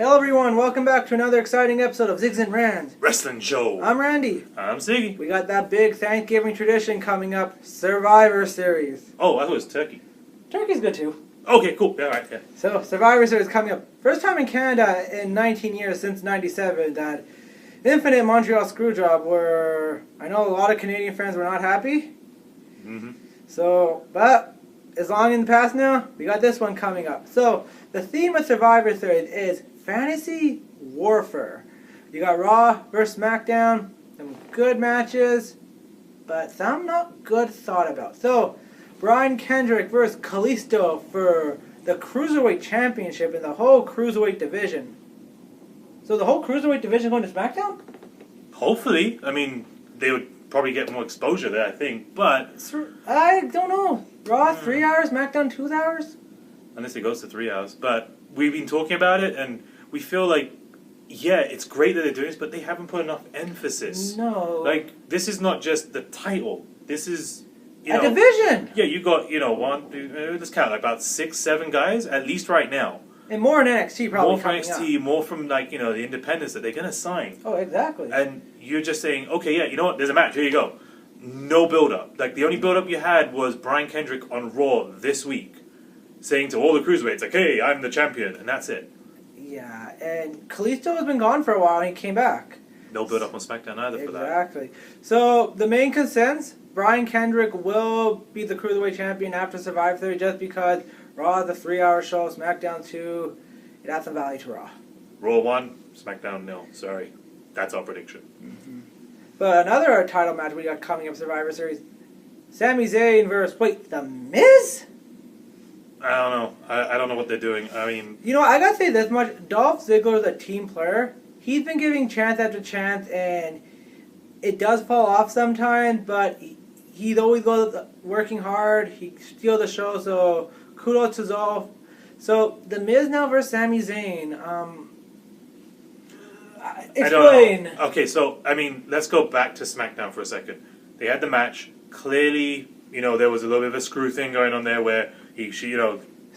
Hello everyone, welcome back to another exciting episode of Segs and Randy. Wrestling show. I'm Randy. I'm Segie. We got that big Thanksgiving tradition coming up, Survivor Series. Oh, I thought it was turkey. Turkey's good too. Okay, cool. Yeah, right, yeah. So, Survivor Series coming up. First time in Canada in 19 years since 97 that Infinite Montreal Screwjob were, I know a lot of Canadian fans were not happy. Mm-hmm. So, but as long in the past now, we got this one coming up. So, the theme of Survivor Series is fantasy warfare. You got Raw versus SmackDown, some good matches, but some not good thought about. So, Brian Kendrick versus Kalisto for the Cruiserweight Championship in the whole Cruiserweight division. So the whole Cruiserweight division going to SmackDown? Hopefully. I mean, they would probably get more exposure there, I think, but... I don't know. Raw 3 hours, SmackDown 2 hours? Unless it goes to 3 hours. But we've been talking about it, and we feel like, yeah, it's great that they're doing this, but they haven't put enough emphasis. No. Like, this is not just the title. This is... a division! Yeah, you got, let's count, like about 6, 7 guys, at least right now. And more in NXT probably more from NXT, up. more from, the independents that they're going to sign. Oh, exactly. And you're just saying, okay, yeah, you know what, there's a match, here you go. No build-up. Like, the only build-up you had was Brian Kendrick on Raw this week, saying to all the cruiserweights, like, hey, I'm the champion, and that's it. Yeah, and Kalisto has been gone for a while, and he came back. No build-up on SmackDown either for that. Exactly. So, the main consensus, Brian Kendrick will be the Cruiserweight Champion after Survivor Series just because Raw is a 3-hour show, SmackDown 2, it adds some value to Raw. Raw 1, SmackDown 0. Sorry. That's our prediction. Mm-hmm. But another title match we got coming up Survivor Series, Sami Zayn versus, The Miz? I don't know. I don't know what they're doing. I mean... You know, I gotta say this much, Dolph Ziggler is a team player. He's been giving chance after chance, and it does fall off sometimes, but he's always working hard. He steals the show, so kudos to Dolph. So, The Miz now versus Sami Zayn. Explain. I don't know. Okay, so, I mean, let's go back to SmackDown for a second. They had the match. Clearly, there was a little bit of a screw thing going on there where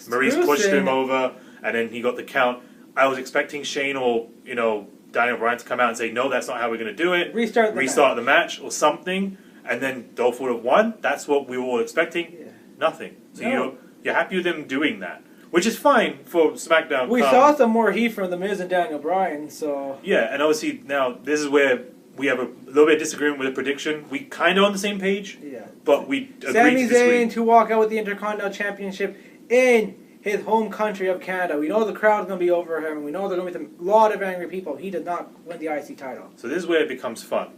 Maurice pushed him over, and then he got the count. I was expecting Shane or, Daniel Bryan to come out and say, no, that's not how we're going to do it. Restart the match or something, and then Dolph would have won. That's what we were all expecting. Yeah. Nothing. So you're happy with them doing that, which is fine for SmackDown. We saw some more heat from The Miz and Daniel Bryan, so... Yeah, and obviously now this is where we have a little bit of disagreement with the prediction. We kind of on the same page, but we agreed Sami to disagree. Zayn to walk out with the Intercontinental Championship in his home country of Canada. We know the crowd's going to be over him, and we know there's going to be a lot of angry people. He does not win the IC title. So this is where it becomes fun.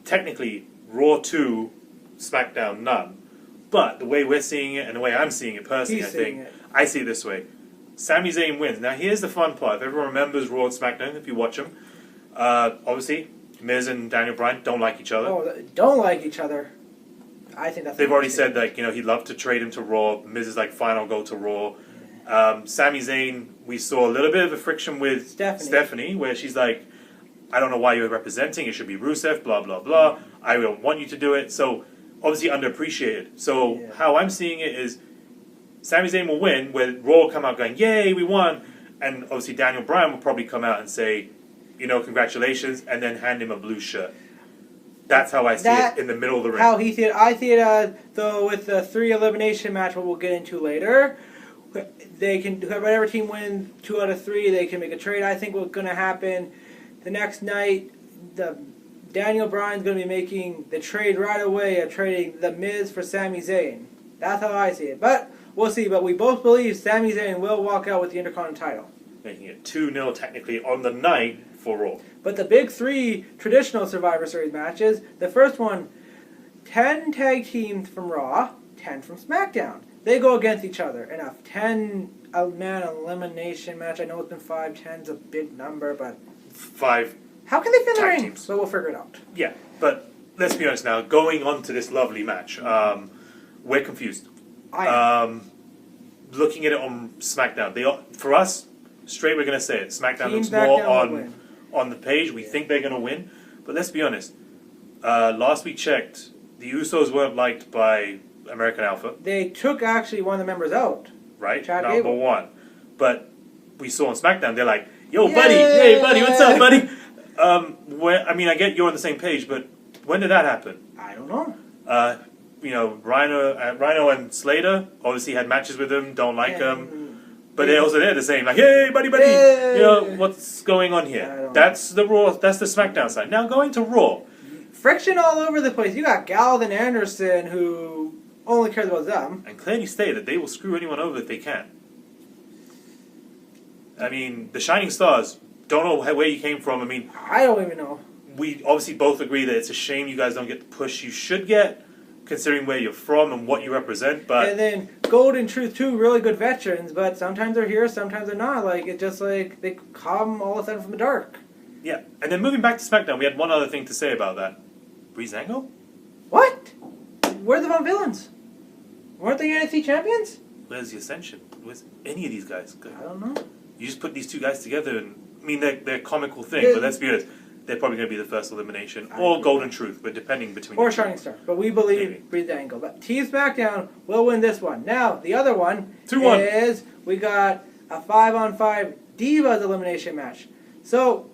Technically, Raw 2, SmackDown none. But the way we're seeing it, and the way I'm seeing it personally, I see it this way. Sami Zayn wins. Now here's the fun part. If everyone remembers Raw and SmackDown, if you watch them, obviously, Miz and Daniel Bryan don't like each other. Oh, don't like each other. I think that's... They've already said that, he'd love to trade him to Raw. Miz is like, fine, I'll go to Raw. Sami Zayn, we saw a little bit of a friction with Stephanie, where she's like, I don't know why you're representing. It should be Rusev, blah, blah, blah. I don't want you to do it. So, obviously underappreciated. So, how I'm seeing it is Sami Zayn will win, where Raw will come out going, yay, we won. And obviously Daniel Bryan will probably come out and say, congratulations, and then hand him a blue shirt. That's how I see it in the middle of the ring. How he see it. I see it, though, with the 3 elimination match, what we'll get into later. They can, whatever team wins 2 out of 3, they can make a trade. I think what's going to happen the next night, Daniel Bryan's going to be making the trade right away of trading The Miz for Sami Zayn. That's how I see it. But we'll see. But we both believe Sami Zayn will walk out with the Intercontinental title. Making it 2-0 technically on the night for Raw. But the big 3 traditional Survivor Series matches, the first one, 10 tag teams from Raw, 10 from SmackDown. They go against each other in a 10-man elimination match. I know it's been 5, 10's a big number, but... 5 how can they fit the ring? Teams. But we'll figure it out. Yeah, but let's be honest now. Going on to this lovely match, we're confused. I am. Looking at it on SmackDown, for us, straight we're going to say it. SmackDown Team looks SmackDown more on the page. We think they're going to win. But let's be honest. Last we checked, the Usos weren't liked by American Alpha. They took actually one of the members out. Right? Chad Number Gable. 1. But we saw on SmackDown, they're like, Yo, buddy. Hey, buddy. What's up, buddy? I get you're on the same page, but when did that happen? I don't know. Rhino and Slater obviously had matches with him. Don't like him, but they're the same. Like, hey, buddy. Hey. What's going on here? That's the Raw. That's the SmackDown side. Now going to Raw. Friction all over the place. You got Gallows and Anderson who only cares about them, and clearly state that they will screw anyone over if they can. I mean, the Shining Stars. Don't know where you came from. I mean, I don't even know. We obviously both agree that it's a shame you guys don't get the push you should get, considering where you're from and what you represent. But and then Gold and Truth, two really good veterans, but sometimes they're here, sometimes they're not. Like, it's just like they come all of a sudden from the dark. Yeah, and then moving back to SmackDown, we had one other thing to say about that. Breezango? What? Where are the Von Villains? Weren't they NXT champions? Where's the Ascension? Where's any of these guys? I don't know. You just put these two guys together, and I mean they're a comical thing, but let's be honest. They're probably going to be the first elimination, or Golden Truth, but depending between or Shining Star. But we believe Breezango. But Team SmackDown will win this one. Now, the other one 2-1 is we got a 5-on-5 Divas elimination match. So,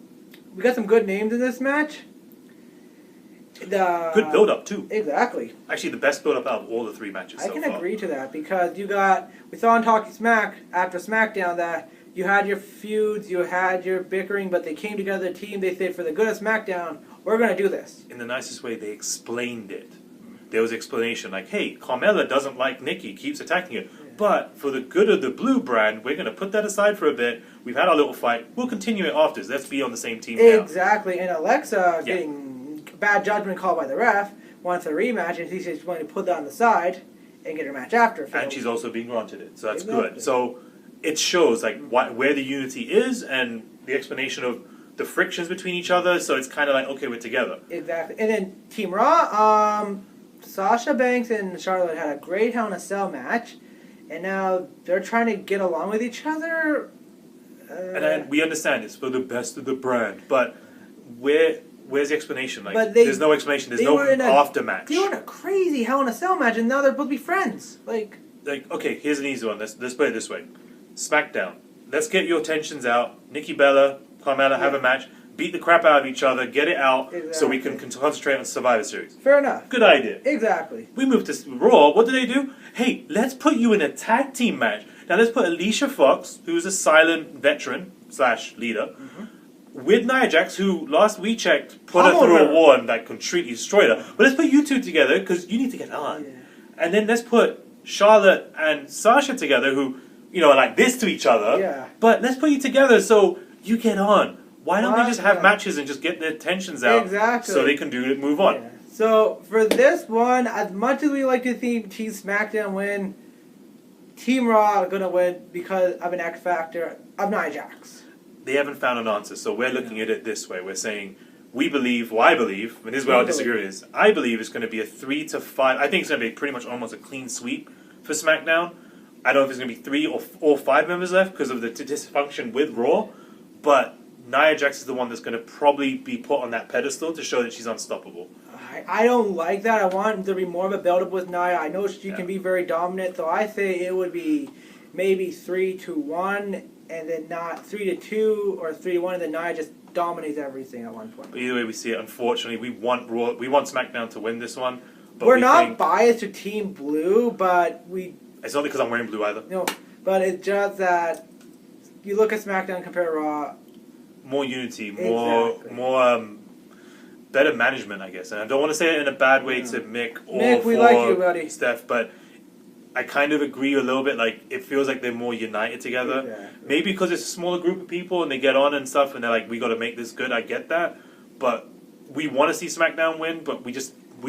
we got some good names in this match. Good build-up, too. Exactly. Actually, the best build-up out of all the three matches so far. I can agree to that, because we saw on Talking Smack, after SmackDown, that you had your feuds, you had your bickering, but they came together as a team. They said, for the good of SmackDown, we're going to do this. In the nicest way, they explained it. There was explanation, like, hey, Carmella doesn't like Nikki, keeps attacking her. Yeah. But for the good of the blue brand, we're going to put that aside for a bit. We've had our little fight. We'll continue it after. Let's be on the same team now. Exactly. And Alexa, getting bad judgment called by the ref, wants a rematch, and she's just going to put that on the side and get her match after. And she's also being granted it, so that's good. So it shows like where the unity is and the explanation of the frictions between each other. So it's kind of like, okay, we're together. Exactly. And then Team Raw, Sasha Banks and Charlotte had a great Hell in a Cell match, and now they're trying to get along with each other. And we understand it's for the best of the brand, but where's the explanation? Like, there's no explanation. There's no aftermatch. They were in a crazy Hell in a Cell match, and now they're supposed to be friends. Like, okay, here's an easy one. Let's put it this way. SmackDown. Let's get your tensions out. Nikki Bella, Carmella have a match. Beat the crap out of each other. Get it out so we can concentrate on Survivor Series. Fair enough. Good idea. Exactly. We moved to Raw. What do they do? Hey, let's put you in a tag team match. Now let's put Alicia Fox, who's a silent veteran / leader, with Nia Jax, who last we checked put her through a war and like completely destroyed her. But let's put you two together because you need to get on. Yeah. And then let's put Charlotte and Sasha together, who are like this to each other. Yeah. But let's put you together so you get on. Why don't they just have matches and just get their tensions out so they can move on? Yeah. So for this one, as much as we like to see Team SmackDown win, Team Raw are going to win because of an X factor of Nia Jax. They haven't found an answer, so we're looking at it this way. We're saying, I believe, and this is where our disagreement is, I believe it's going to be a 3-5. I think it's going to be pretty much almost a clean sweep for SmackDown. I don't know if there's going to be 3 or 5 members left because of the dysfunction with Raw, but Nia Jax is the one that's going to probably be put on that pedestal to show that she's unstoppable. I don't like that. I want there to be more of a build-up with Nia. I know she can be very dominant, so I say it would be maybe 3-1, and then not 3-2 or 3-1, and then Nia just dominates everything at one point. But either way we see it, unfortunately, we want SmackDown to win this one. But we're not biased to Team Blue, but we... It's not because I'm wearing blue either. No, but it's just that you look at SmackDown compared to Raw. More unity, more better management, I guess. And I don't want to say it in a bad way to Mick or we like you, buddy. Steph, but I kind of agree a little bit. Like, it feels like they're more united together. Exactly. Maybe because it's a smaller group of people and they get on and stuff and they're like, we got to make this good. I get that. But we want to see SmackDown win, but we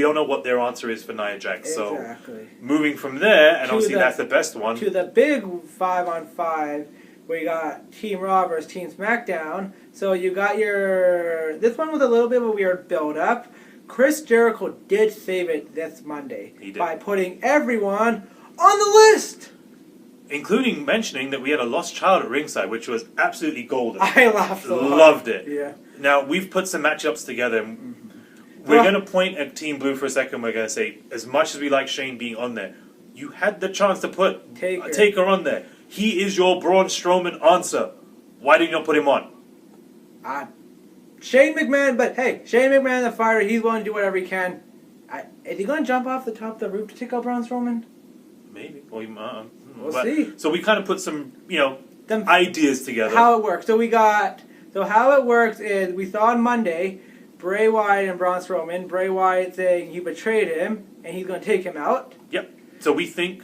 don't know what their answer is for Nia Jax. Exactly. So moving from there, and obviously that's the best one. To the big 5-on-5, where you got Team Raw versus Team SmackDown. So you got this one was a little bit of a weird build-up. Chris Jericho did save it this Monday by putting everyone on the list. Including mentioning that we had a lost child at ringside, which was absolutely golden. I laughed a lot. Loved it. Yeah. Now, we've put some matchups together. We're going to point at Team Blue for a second. We're going to say, as much as we like Shane being on there, you had the chance to put Taker on there. He is your Braun Strowman answer. Why did you not put him on? Shane McMahon, but hey, Shane McMahon, the fighter, he's willing to do whatever he can. Is he going to jump off the top of the roof to take out Braun Strowman? Maybe. We'll see. So we kind of put some, ideas together. How it works. So how it works is we saw on Monday Bray Wyatt and Braun Strowman. Bray Wyatt saying he betrayed him and he's going to take him out. Yep. So we think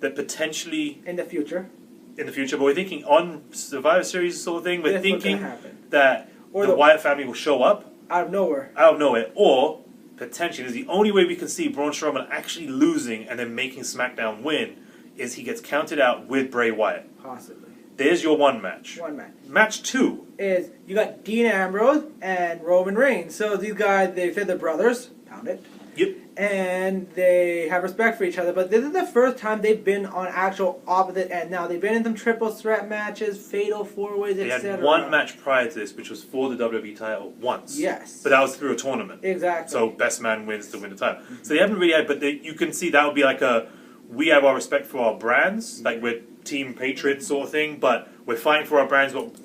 that potentially in the future, but we're thinking on Survivor Series sort of thing. We're thinking that or the Wyatt family will show up out of nowhere, or potentially, is the only way we can see Braun Strowman actually losing and then making SmackDown win is he gets counted out with Bray Wyatt. Possibly. There's your one match. Match 2 is you got Dean Ambrose and Roman Reigns. So these guys, they said they're brothers. Pound it. Yep. And they have respect for each other. But this is the first time they've been on actual opposite end. Now, they've been in some triple threat matches, fatal four-ways, etc. They had one match prior to this, which was for the WWE title once. Yes. But that was through a tournament. Exactly. So best man wins to win the title. Mm-hmm. So they haven't really had, but you can see that would be like we have our respect for our brands, like we're Team Patriots sort of thing, but we're fighting for our brands, but,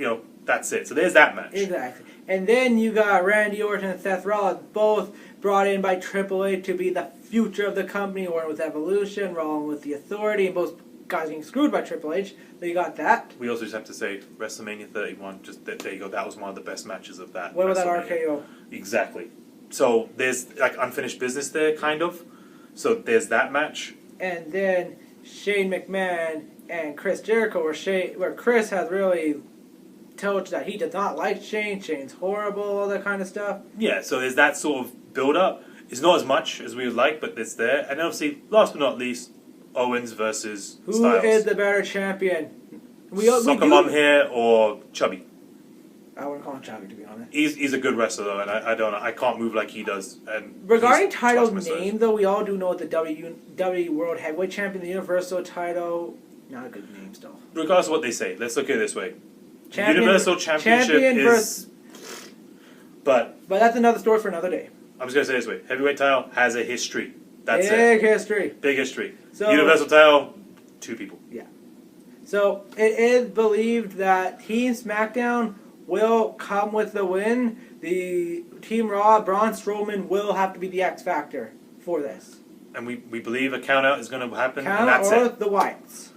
that's it. So there's that match. Exactly. And then you got Randy Orton and Seth Rollins, both brought in by Triple H to be the future of the company, Orton with Evolution, Rollins with the Authority, and both guys getting screwed by Triple H. So you got that. We also just have to say, WrestleMania 31, there you go, that was one of the best matches of that. What about that RKO? Exactly. So there's unfinished business there, kind of. So there's that match. And then Shane McMahon and Chris Jericho, where Chris has really told that he does not like Shane. Shane's horrible, all that kind of stuff. Yeah, so there's that sort of build-up. It's not as much as we would like, but it's there. And obviously, last but not least, Owens versus Styles. Who is the better champion? Soccer Mom here or Chubby? I wouldn't call him Chubby, to be honest. He's a good wrestler, though, and I don't know. I can't move like he does. And regarding title name, though, we all do know the WWE World Heavyweight Champion, the Universal title, not a good name still. Regardless of what they say, let's look at it this way. Universal Championship is... But that's another story for another day. I'm just going to say it this way. Heavyweight title has a history. That's Big history. Big history. So, Universal title, 2 people. Yeah. So it is believed that Team SmackDown will come with the win. The Team Raw, Braun Strowman will have to be the X Factor for this. And we believe a count-out is going to happen, and that's it. The Wyatts.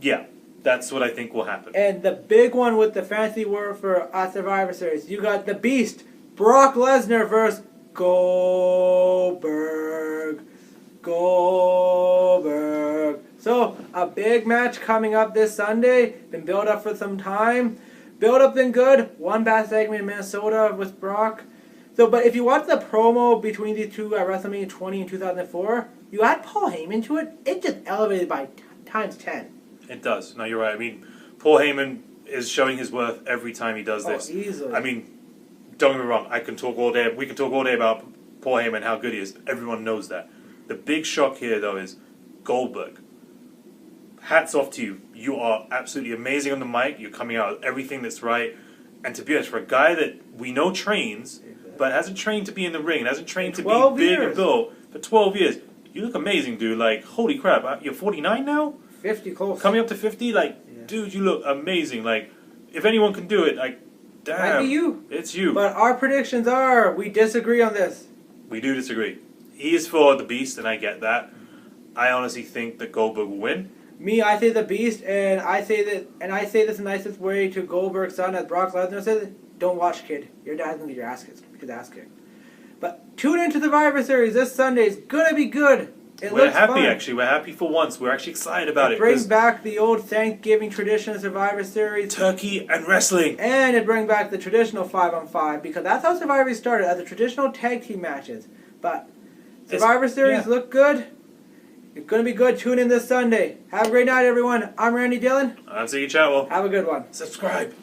Yeah. That's what I think will happen. And the big one with the fantasy word for Survivor Series, you got the Beast, Brock Lesnar versus Goldberg. So, a big match coming up this Sunday. Been built up for some time. Build up been good. One bad segment in Minnesota with Brock. So, but if you watch the promo between these two at WrestleMania 20 and 2004, you add Paul Heyman to it, it just elevated by times 10. It does. No, you're right. I mean, Paul Heyman is showing his worth every time he does this. Easily. I mean, don't get me wrong. We can talk all day about Paul Heyman and how good he is. Everyone knows that. The big shock here, though, is Goldberg. Hats off to you. You are absolutely amazing on the mic. You're coming out with everything that's right. And to be honest, for a guy that we know trains, but hasn't trained to be in the ring, hasn't trained to be big and built for 12 years, you look amazing, dude. Like, holy crap. You're 49 now? 50 close. Coming up to 50? Like, dude, you look amazing. Like, if anyone can do it, like, damn. Might be you. It's you. But our predictions are, we disagree on this. We do disagree. He is for the Beast, and I get that. I honestly think that Goldberg will win. Me, I say the Beast, and I say this the nicest way to Goldberg's son, as Brock Lesnar said, don't watch, kid. Your dad's going to get your ass kicked. But tune into the Survivor Series this Sunday. It's going to be good. We're happy, actually. We're happy for once. We're actually excited about it. It brings back the old Thanksgiving tradition of Survivor Series. Turkey and wrestling. And it brings back the traditional 5-on-5, because that's how Survivor Series started, as the traditional tag team matches. But Survivor Series look good. It's going to be good. Tune in this Sunday. Have a great night, everyone. I'm Randy Dillon. I'm Segie Chatwell. Have a good one. Subscribe.